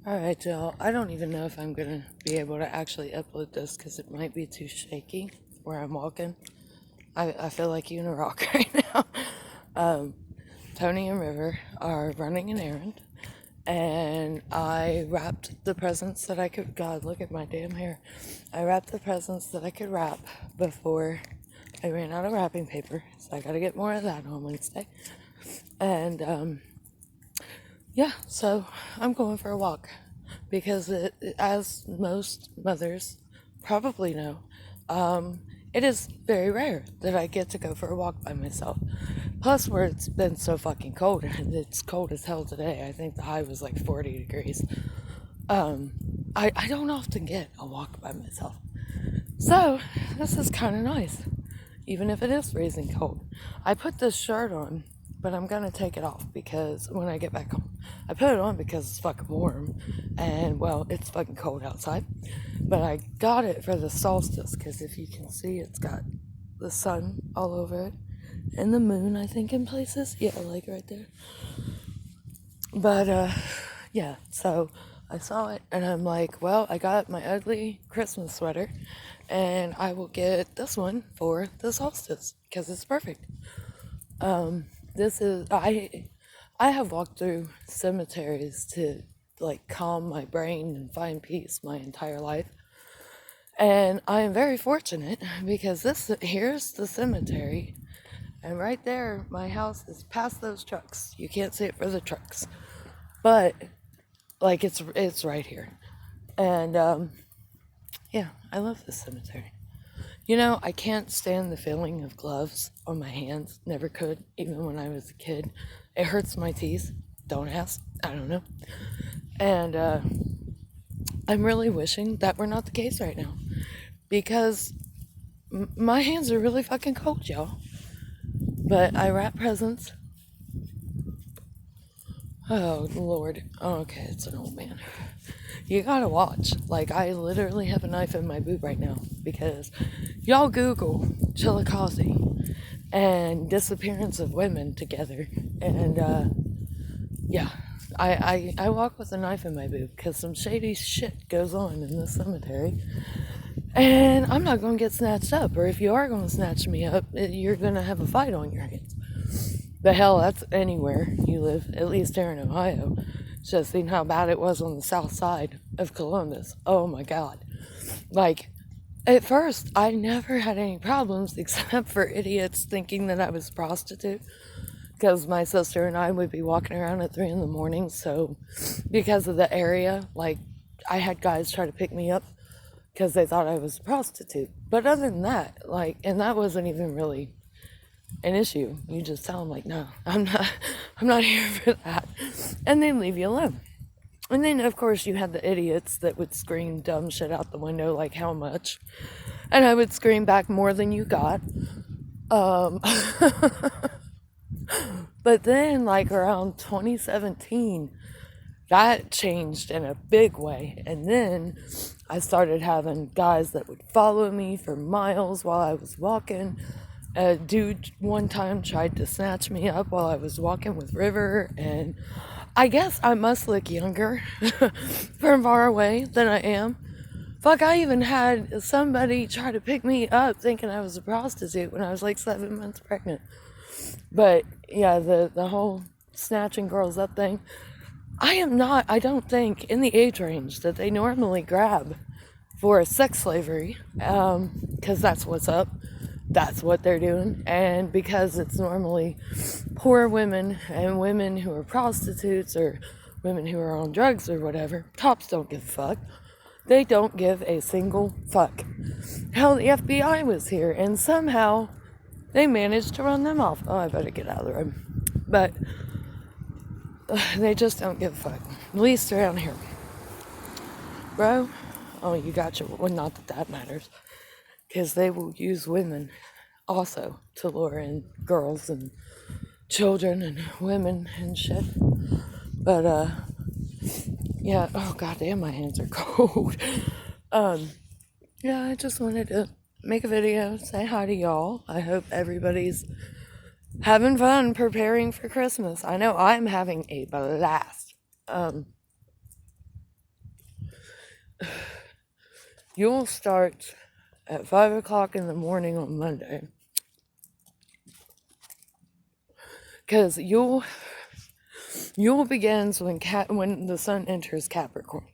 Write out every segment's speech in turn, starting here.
Alright, y'all. I don't even know if I'm gonna be able to actually upload this because it might be too shaky where I'm walking. I feel like you in a rock right now. Um, Tony and River are running an errand, and I wrapped the presents that I could. God, look at my damn hair. I wrapped the presents that I could wrap before I ran out of wrapping paper, so I gotta get more of that on Wednesday. And yeah, so I'm going for a walk because as most mothers probably know, it is very rare that I get to go for a walk by myself. Plus, where it's been so fucking cold, and it's cold as hell today. I think the high was like 40 degrees. Um, I don't often get a walk by myself. So, this is kind of nice, even if it is freezing cold. I put this shirt on, but I'm gonna take it off because when I get back home, I put it on because it's fucking warm, and well, it's fucking cold outside. But I got it for the solstice because if you can see, it's got the sun all over it, and the moon, I think, in places. Yeah, like right there. But yeah, so I saw it and I'm like, well, I got my ugly Christmas sweater and I will get this one for the solstice because it's perfect. This is I have walked through cemeteries to like calm my brain and find peace my entire life. And I am very fortunate because this here's the cemetery, and right there my house is past those trucks. You can't see it for the trucks. But like it's right here. And yeah, I love this cemetery. You know, I can't stand the feeling of gloves on my hands. Never could, even when I was a kid. It hurts my teeth. Don't ask. I don't know. And I'm really wishing that were not the case right now. Because my hands are really fucking cold, y'all. But I wrap presents. Oh, Lord. Oh, okay, it's an old man. You gotta watch. Like, I literally have a knife in my boot right now because y'all Google Chillicothe and disappearance of women together. And, yeah, I walk with a knife in my boot because some shady shit goes on in this cemetery. And I'm not gonna get snatched up, or if you are gonna snatch me up, you're gonna have a fight on your hands. The hell, that's anywhere you live, at least here in Ohio. Just seen how bad it was on the south side of Columbus. Oh my God. Like, at first, I never had any problems except for idiots thinking that I was a prostitute. Because my sister and I would be walking around at 3 in the morning. So, because of the area, like, I had guys try to pick me up because they thought I was a prostitute. But other than that, like, and that wasn't even really an issue. You just tell them like, no, I'm not here for that, and they leave you alone. And then of course you had the idiots that would scream dumb shit out the window like how much, and I would scream back more than you got. Um, but then like around 2017, that changed in a big way, and then I started having guys that would follow me for miles while I was walking. A dude one time tried to snatch me up while I was walking with River, and I guess I must look younger from far away than I am. Fuck, I even had somebody try to pick me up thinking I was a prostitute when I was like 7 months pregnant. But yeah, the whole snatching girls up thing, I am not, I don't think, in the age range that they normally grab for sex slavery, because that's what's up. That's what they're doing. And because it's normally poor women and women who are prostitutes or women who are on drugs or whatever, cops don't give a fuck. They don't give a single fuck. Hell, the FBI was here and somehow they managed to run them off. Oh, I better get out of the room. But they just don't give a fuck. At least around here. Bro, oh, you got your, well, not that that matters. Because they will use women also to lure in girls and children and women and shit. But, yeah, oh goddamn, my hands are cold. Yeah, I just wanted to make a video, say hi to y'all. I hope everybody's having fun preparing for Christmas. I know I'm having a blast. Yule starts at 5 o'clock in the morning on Monday. Because Yule begins when the sun enters Capricorn.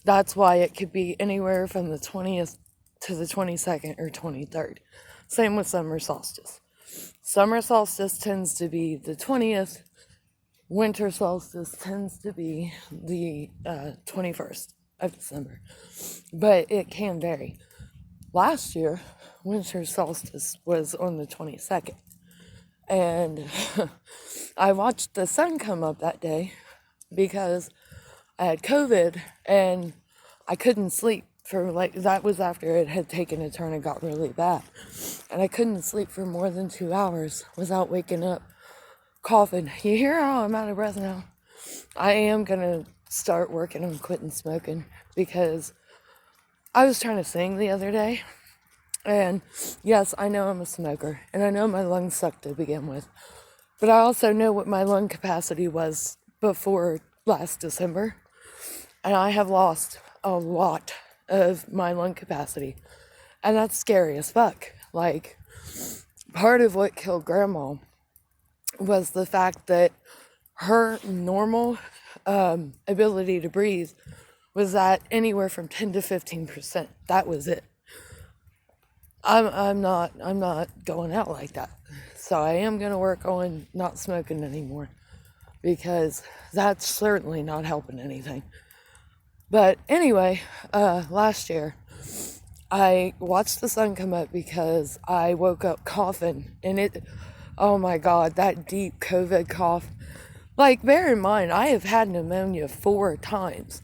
That's why it could be anywhere from the 20th to the 22nd or 23rd. Same with summer solstice. Summer solstice tends to be the 20th. Winter solstice tends to be the 21st of December. But it can vary. Last year, winter solstice was on the 22nd. And I watched the sun come up that day because I had COVID and I couldn't sleep for that was after it had taken a turn and got really bad. And I couldn't sleep for more than 2 hours without waking up coughing. You hear how I'm out of breath now? I am going to start working on quitting smoking because I was trying to sing the other day. And yes, I know I'm a smoker and I know my lungs suck to begin with. But I also know what my lung capacity was before last December. And I have lost a lot of my lung capacity. And that's scary as fuck. Like, part of what killed Grandma was the fact that her normal ability to breathe was at anywhere from 10 to 15%. That was it. I'm not going out like that. So I am going to work on not smoking anymore because that's certainly not helping anything. But anyway, last year I watched the sun come up because I woke up coughing and oh my God, that deep COVID cough. Like, bear in mind, I have had pneumonia 4 times.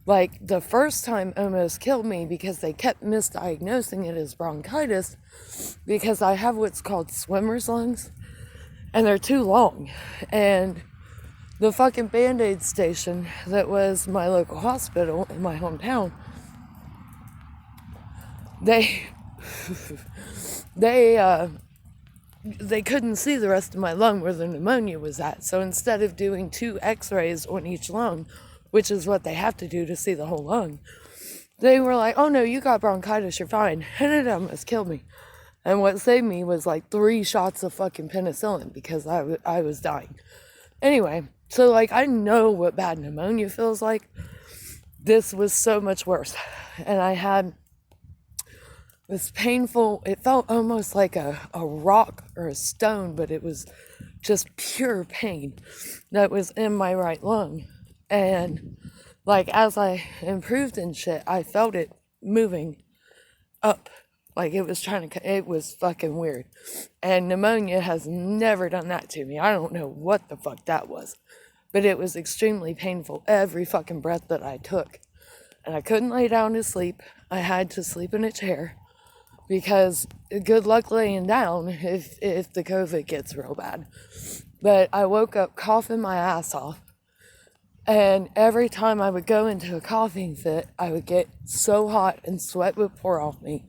Like, the first time almost killed me because they kept misdiagnosing it as bronchitis because I have what's called swimmer's lungs and they're too long. And the fucking Band-Aid station that was my local hospital in my hometown, they couldn't see the rest of my lung where the pneumonia was at. So instead of doing 2 x-rays on each lung, which is what they have to do to see the whole lung, they were like, oh no, you got bronchitis, you're fine. And it almost killed me. And what saved me was like 3 shots of fucking penicillin because I was dying. Anyway, so like I know what bad pneumonia feels like. This was so much worse. And I had this painful, it felt almost like a rock or a stone, but it was just pure pain that was in my right lung. And like as I improved and shit, I felt it moving up. Like it was fucking weird. And pneumonia has never done that to me. I don't know what the fuck that was. But it was extremely painful every fucking breath that I took. And I couldn't lay down to sleep. I had to sleep in a chair. Because good luck laying down if the COVID gets real bad. But I woke up coughing my ass off. And every time I would go into a coughing fit, I would get so hot and sweat would pour off me.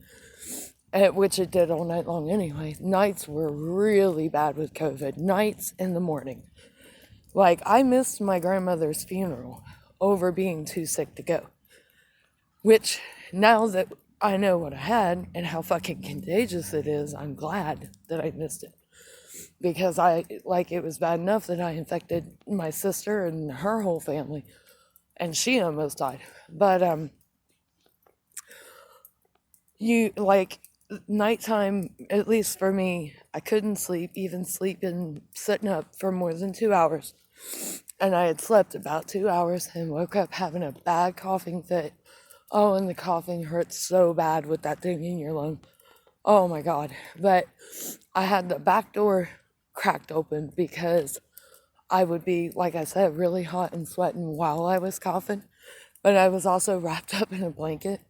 Which it did all night long anyway. Nights were really bad with COVID. Nights in the morning. Like, I missed my grandmother's funeral over being too sick to go. Which, now that I know what I had and how fucking contagious it is, I'm glad that I missed it. Because it was bad enough that I infected my sister and her whole family. And she almost died. But, nighttime, at least for me, I couldn't sleep, even sleeping, sitting up for more than 2 hours. And I had slept about 2 hours and woke up having a bad coughing fit. Oh, and the coughing hurts so bad with that thing in your lung. Oh my God. But I had the back door cracked open because I would be, like I said, really hot and sweating while I was coughing. But I was also wrapped up in a blanket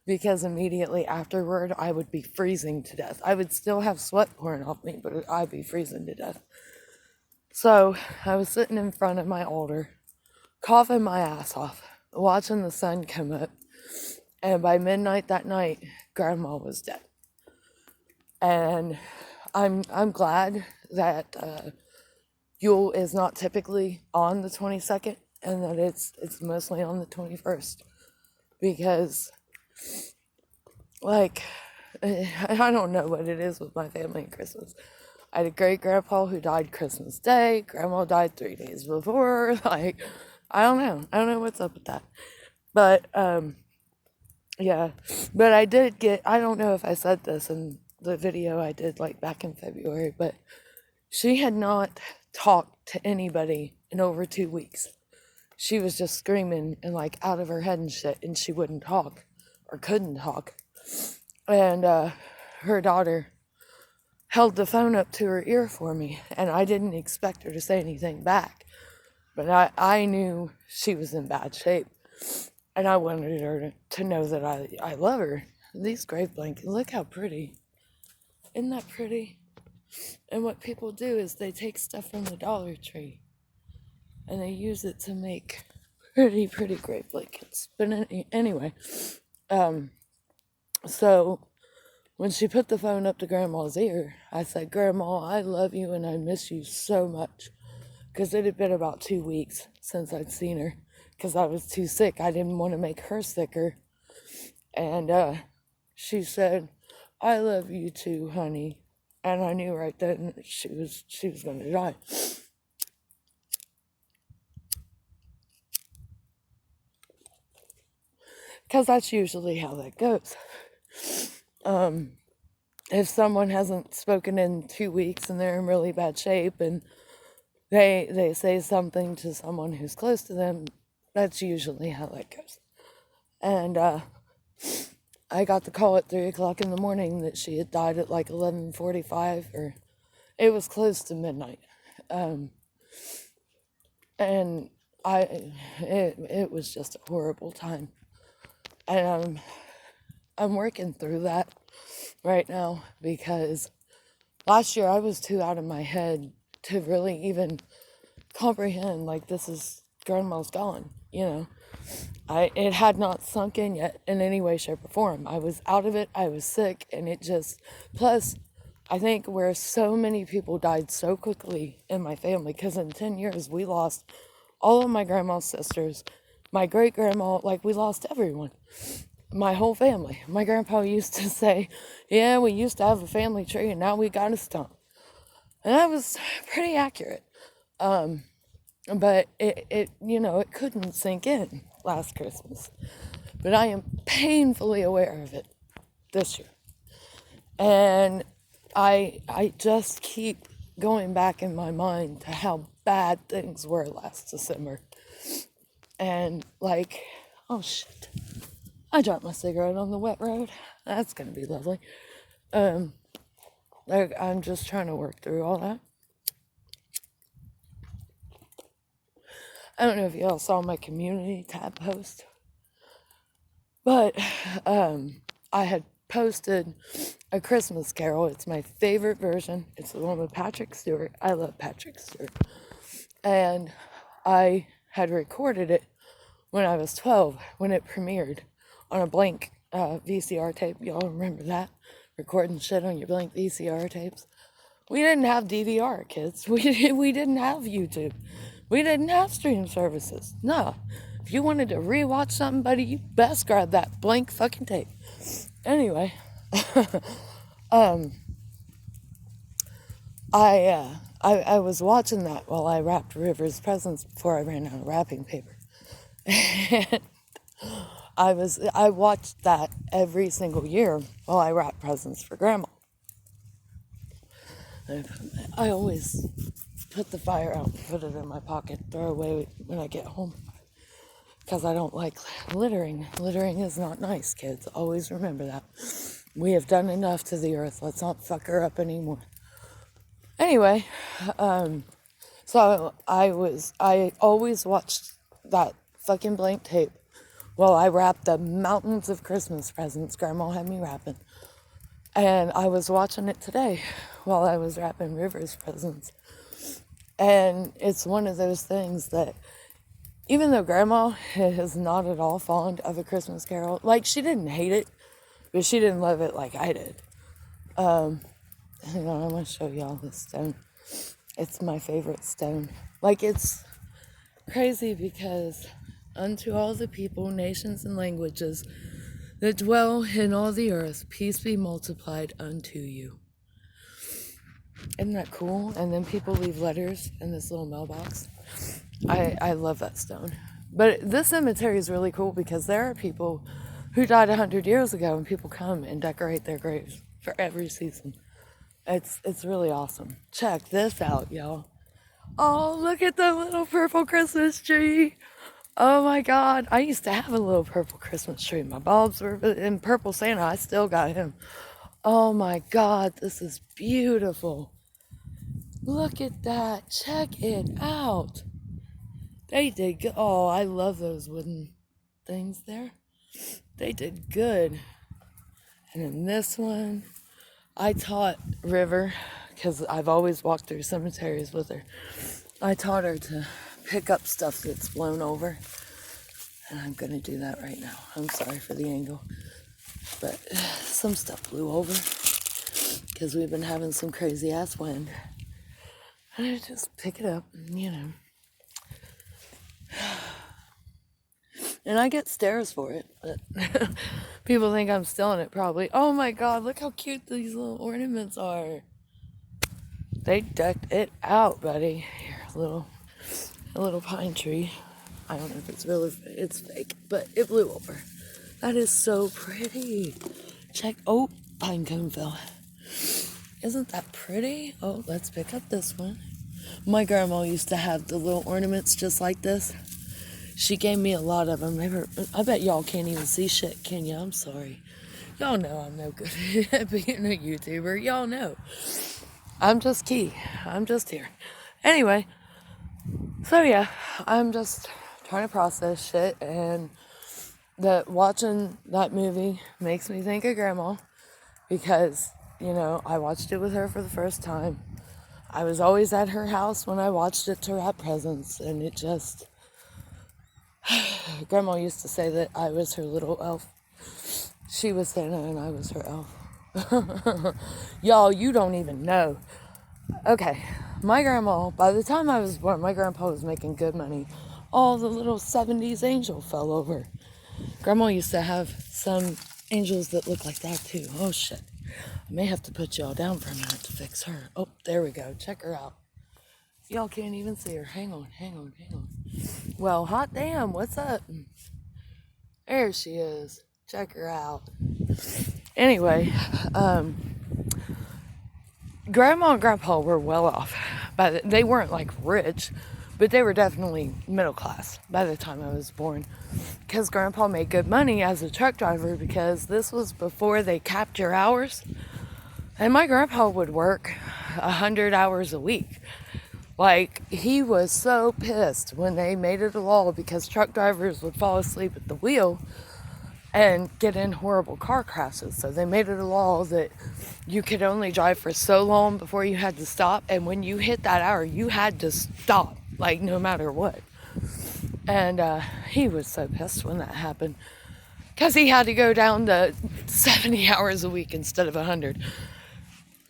because immediately afterward I would be freezing to death. I would still have sweat pouring off me, but I'd be freezing to death. So I was sitting in front of my altar, coughing my ass off, watching the sun come up. And by midnight that night, Grandma was dead. And I'm glad that Yule is not typically on the 22nd and that it's mostly on the 21st. Because Like, I don't know what it is with my family at Christmas. I had a great grandpa who died Christmas Day. Grandma died 3 days before. Like, I don't know. I don't know what's up with that. But, yeah. But I did get, I don't know if I said this in the video I did like back in February, but she had not talked to anybody in over 2 weeks. She was just screaming and like out of her head and shit, and she wouldn't talk or couldn't talk. And her daughter held the phone up to her ear for me, and I didn't expect her to say anything back. But I knew she was in bad shape, and I wanted her to know that I love her. These grave blankets, look how pretty. Isn't that pretty? And what people do is they take stuff from the Dollar Tree and they use it to make pretty, pretty grave blankets. But anyway, so when she put the phone up to Grandma's ear, I said, Grandma, I love you and I miss you so much. Because it had been about 2 weeks since I'd seen her. Because I was too sick. I didn't want to make her sicker. And she said, I love you too, honey. And I knew right then she was going to die. Because that's usually how that goes. If someone hasn't spoken in 2 weeks and they're in really bad shape and they say something to someone who's close to them, that's usually how that goes. And I got the call at 3 o'clock in the morning that she had died at like 11:45, or it was close to midnight. And it was just a horrible time. And I'm working through that right now, because last year I was too out of my head to really even comprehend, like, this is Grandma's gone, you know. It had not sunk in yet in any way, shape, or form. I was out of it, I was sick, and it just, plus, I think where so many people died so quickly in my family, because in 10 years we lost all of my grandma's sisters, my great-grandma, like, we lost everyone. My whole family. My grandpa used to say, yeah, we used to have a family tree and now we got a stump. And that was pretty accurate. But it couldn't sink in last Christmas. But I am painfully aware of it this year. And I just keep going back in my mind to how bad things were last December. And like, oh shit. I dropped my cigarette on the wet road. That's going to be lovely. I'm just trying to work through all that. I don't know if y'all saw my community tab post, but I had posted a Christmas carol. It's my favorite version. It's the one with Patrick Stewart. I love Patrick Stewart. And I had recorded it when I was 12, when it premiered on a blank VCR tape. Y'all remember that? Recording shit on your blank VCR tapes. We didn't have DVR, kids. We didn't have YouTube. We didn't have stream services. No. If you wanted to rewatch something, buddy, you best grab that blank fucking tape. Anyway, I was watching that while I wrapped River's presents before I ran out of wrapping paper. And I watched that every single year while I wrapped presents for Grandma. I always put the fire out and put it in my pocket, throw away when I get home. Because I don't like littering. Littering is not nice, kids. Always remember that. We have done enough to the earth. Let's not fuck her up anymore. Anyway, so I always watched that fucking blank tape while I wrapped the mountains of Christmas presents Grandma had me wrapping. And I was watching it today while I was wrapping River's presents. And it's one of those things that, even though Grandma is not at all fond of A Christmas Carol, like, she didn't hate it, but she didn't love it like I did. Hang on, I want to show y'all this stone. It's my favorite stone. Like, it's crazy because unto all the people, nations, and languages, that dwell in all the earth, peace be multiplied unto you. Isn't that cool? And then people leave letters in this little mailbox. I love that stone. But this cemetery is really cool because there are people who died 100 years ago, and people come and decorate their graves for every season. It's really awesome. Check this out, y'all. Oh, look at the little purple Christmas tree. Oh my God. I used to have a little purple Christmas tree. My bulbs were in purple Santa. I still got him. Oh my God. This is beautiful. Look at that. Check it out. They did good. Oh, I love those wooden things there. They did good. And in this one, I taught River, because I've always walked through cemeteries with her. I taught her to pick up stuff that's blown over. And I'm going to do that right now. I'm sorry for the angle. But some stuff blew over because we've been having some crazy ass wind. And I just pick it up and, And I get stares for it, but people think I'm stealing it probably. Oh my God, look how cute these little ornaments are. They decked it out, buddy. Here, a little pine tree. I don't know if it's fake, but it blew over. That is so pretty. Check, oh, pine cone fell. Isn't that pretty? Oh, let's pick up this one. My grandma used to have the little ornaments just like this. She gave me a lot of them. I bet y'all can't even see shit, can you? I'm sorry. Y'all know I'm no good at being a YouTuber. Y'all know. I'm just Key. I'm just here. Anyway, so yeah, I'm just trying to process shit, and watching that movie makes me think of Grandma because, I watched it with her for the first time. I was always at her house when I watched it to wrap presents, and it just... Grandma used to say that I was her little elf. She was Santa and I was her elf. Y'all, you don't even know. Okay, my grandma, by the time I was born, my grandpa was making good money. All the little 70s angel fell over. Grandma used to have some angels that look like that too. Oh shit. I may have to put y'all down for a minute to fix her. Oh, there we go. Check her out. Y'all can't even see her. Hang on. Well, hot damn, what's up? There she is. Check her out. Anyway, Grandma and Grandpa were well off. They weren't like rich, but they were definitely middle class by the time I was born. Because Grandpa made good money as a truck driver, because this was before they capped your hours. And my grandpa would work 100 hours a week. Like, he was so pissed when they made it a law, because truck drivers would fall asleep at the wheel and get in horrible car crashes. So they made it a law that you could only drive for so long before you had to stop. And when you hit that hour, you had to stop, like, no matter what. And he was so pissed when that happened, because he had to go down to 70 hours a week instead of 100.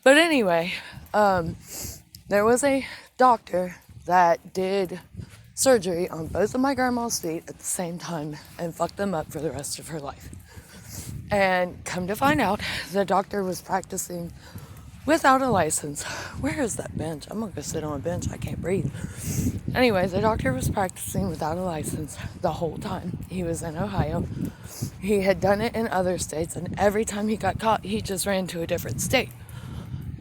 But anyway, there was a doctor that did surgery on both of my grandma's feet at the same time and fucked them up for the rest of her life. And come to find out, the doctor was practicing without a license. Where is that bench? I'm gonna go sit on a bench. I can't breathe. Anyway, the doctor was practicing without a license the whole time. He was in Ohio. He had done it in other states, and every time he got caught, he just ran to a different state.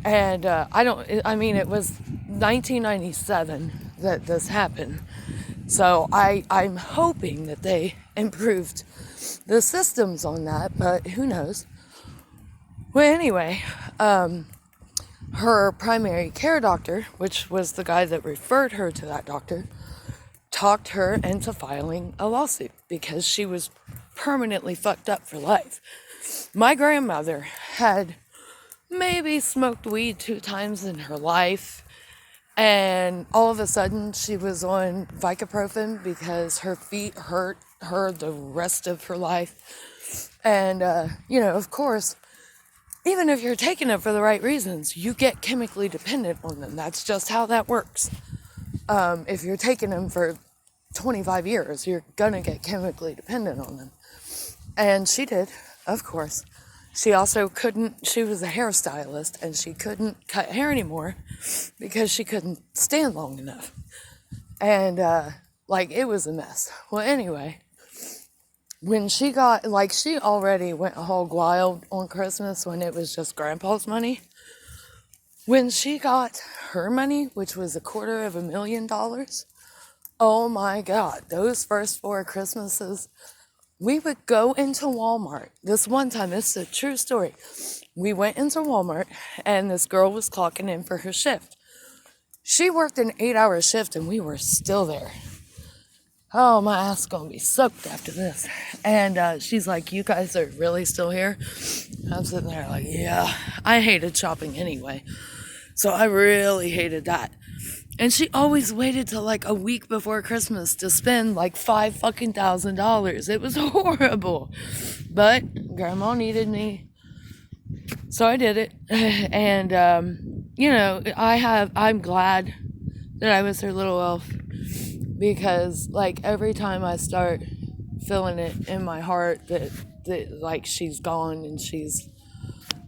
And it was 1997 that this happened. So I'm hoping that they improved the systems on that, but who knows. Well, anyway, her primary care doctor, which was the guy that referred her to that doctor, talked her into filing a lawsuit because she was permanently fucked up for life. My grandmother had maybe smoked weed 2 times in her life, and all of a sudden she was on Vicaprofen because her feet hurt her the rest of her life. And of course, even if you're taking it for the right reasons, you get chemically dependent on them. That's just how that works. If you're taking them for 25 years, you're gonna get chemically dependent on them. And she did. of course. She also couldn't, she was a hairstylist and she couldn't cut hair anymore because she couldn't stand long enough. And, like, it was a mess. Well, anyway, when she got, like, she already went hog wild on Christmas when it was just Grandpa's money. When she got her money, which was $250,000, oh my God, those first 4 Christmases, we would go into Walmart. This one time, this is a true story. We went into Walmart and this girl was clocking in for her shift. She worked an 8-hour shift and we were still there. Oh, my ass is gonna be soaked after this. And she's like, you guys are really still here? I'm sitting there like, yeah. I hated shopping anyway. So I really hated that. And she always waited till like a week before Christmas to spend like $5,000. It was horrible. But Grandma needed me. So I did it. And, you know, I'm glad that I was her little elf. Because, like, every time I start feeling it in my heart that like, she's gone and she's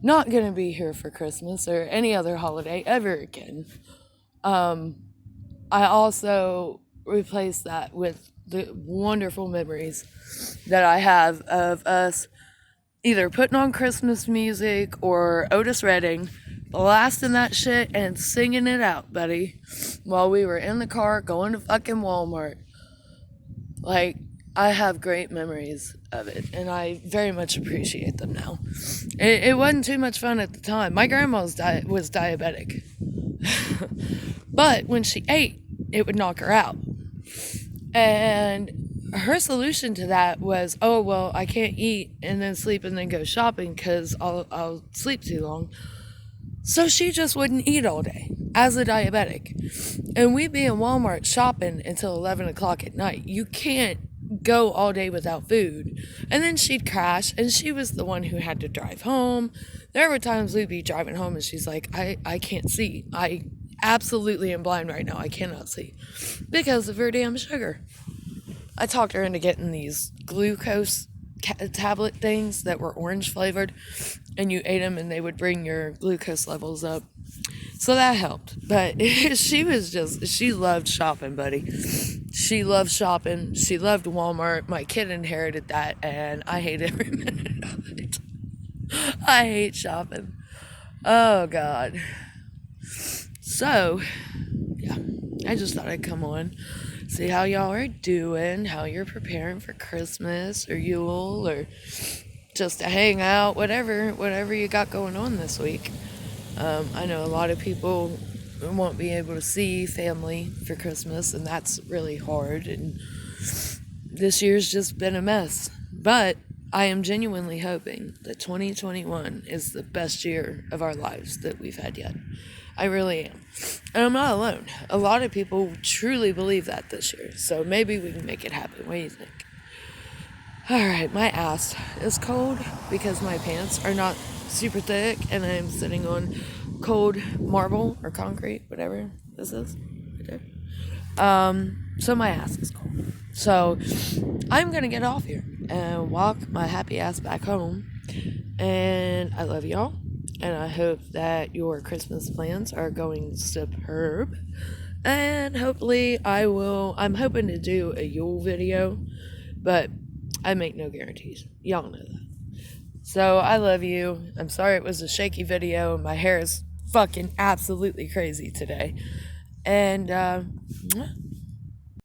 not going to be here for Christmas or any other holiday ever again, I also replace that with the wonderful memories that I have of us either putting on Christmas music or Otis Redding, blasting that shit and singing it out, buddy, while we were in the car going to fucking Walmart. Like, I have great memories of it, and I very much appreciate them now. It wasn't too much fun at the time. My grandma was diabetic. But when she ate, it would knock her out. And her solution to that was, oh, well, I can't eat and then sleep and then go shopping because I'll sleep too long. So she just wouldn't eat all day as a diabetic. And we'd be in Walmart shopping until 11 o'clock at night. You can't go all day without food. And then she'd crash, and she was the one who had to drive home. There were times we'd be driving home and she's like, I can't see. I absolutely am blind right now. I cannot see because of her damn sugar. I talked her into getting these glucose tablet things that were orange flavored, and you ate them and they would bring your glucose levels up. So that helped. But she loved shopping, buddy. She loved shopping. She loved Walmart. My kid inherited that, and I hate every minute of it. I hate shopping. Oh, God. So, yeah, I just thought I'd come on, see how y'all are doing, how you're preparing for Christmas or Yule or just to hang out, whatever you got going on this week. I know a lot of people won't be able to see family for Christmas, and that's really hard, and this year's just been a mess. But I am genuinely hoping that 2021 is the best year of our lives that we've had yet. I really am. And I'm not alone. A lot of people truly believe that this year. So maybe we can make it happen. What do you think? Alright, my ass is cold because my pants are not super thick and I'm sitting on cold marble or concrete, whatever this is. Right there. So my ass is cold. So I'm going to get off here and walk my happy ass back home. And I love y'all. And I hope that your Christmas plans are going superb. And hopefully I'm hoping to do a Yule video, but I make no guarantees. Y'all know that. So I love you. I'm sorry it was a shaky video. My hair is fucking absolutely crazy today. And,